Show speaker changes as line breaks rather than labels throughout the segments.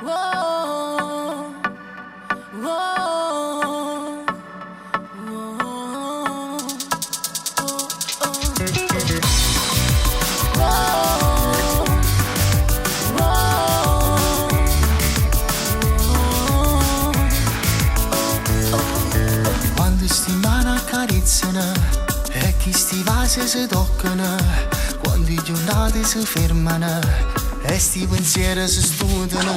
Whoa, whoa,
quando sti mani accarezzano e chi sti vasi si toccano, quando i giornate si fermano e sti pensieri si studiano,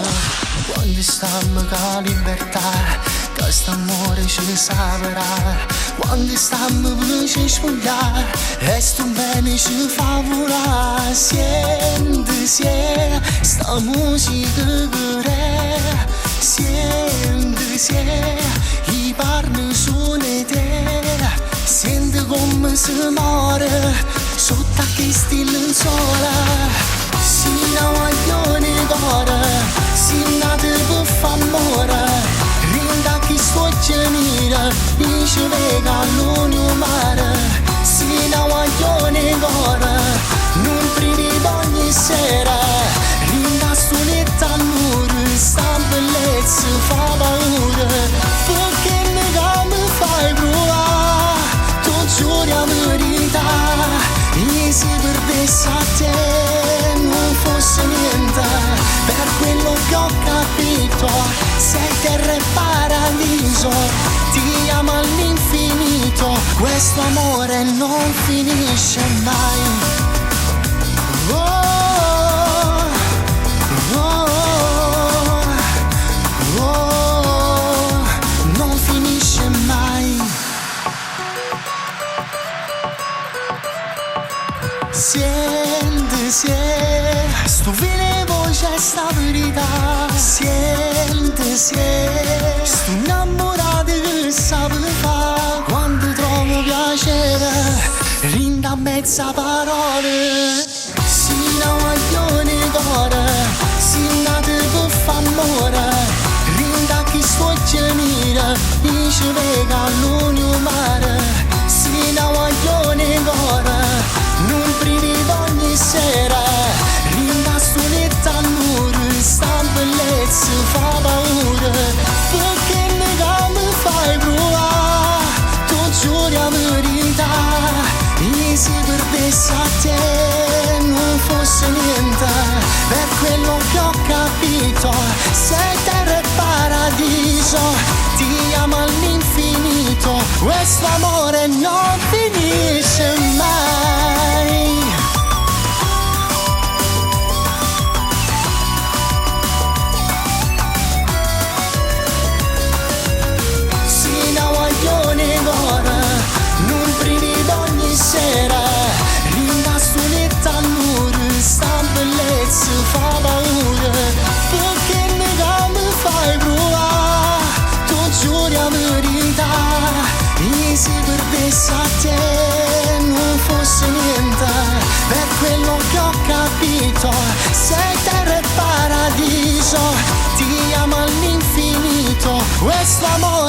quando stiamo con la libertà, che st'amore ci saprà, quando stiamo per ci spogliare e sto bene ci fa volare, senti se sta musica che re, senti se i parli sono te, senti come si muore sotto a questi lenzuola. Sina guaglione d'ora, sina te per f'amore, rinda chi sto genera, dice vega l'unio mare. Sina guaglione d'ora, non privi d'ogni sera, rinda stonetta all'ore, sta bellezza fa paura, perché mi fai provare, tu giuri la verità, e si perdesse a te. Fosse niente, per quello che ho capito, sei terra e paradiso, ti amo all'infinito, questo amore non finisce mai. Oh, oh, oh, non finisce mai. Senti, sto vile voce sta verità, senti, sto innamorato che sape fa, quando trovo piacere, rinda mezza parole, sina guaglione d'ora, sina te per f'amore, rinda chi sto genera, dice vega l'unio mare, sina guaglione d'ora, non privi d'ogni sera, rinda stonetta all'ore, sta bellezza fa paura, perché mi fai provare, tu giuri la verità, e si perdesse a te non fosse niente, per quello che ho capito, sei terra e paradiso, ti amo all'infinito, questo amore non finisce mai. Sina guaglione d'ora, non privi d'ogni sera, rinda stonetta all'ore, sta bellezza fa paura, perché mi fai provare, tu giuri la verità, e si perdesse a te non fosse niente, per quello che ho capito, sei terra e paradiso, ti amo all'infinito, questo amore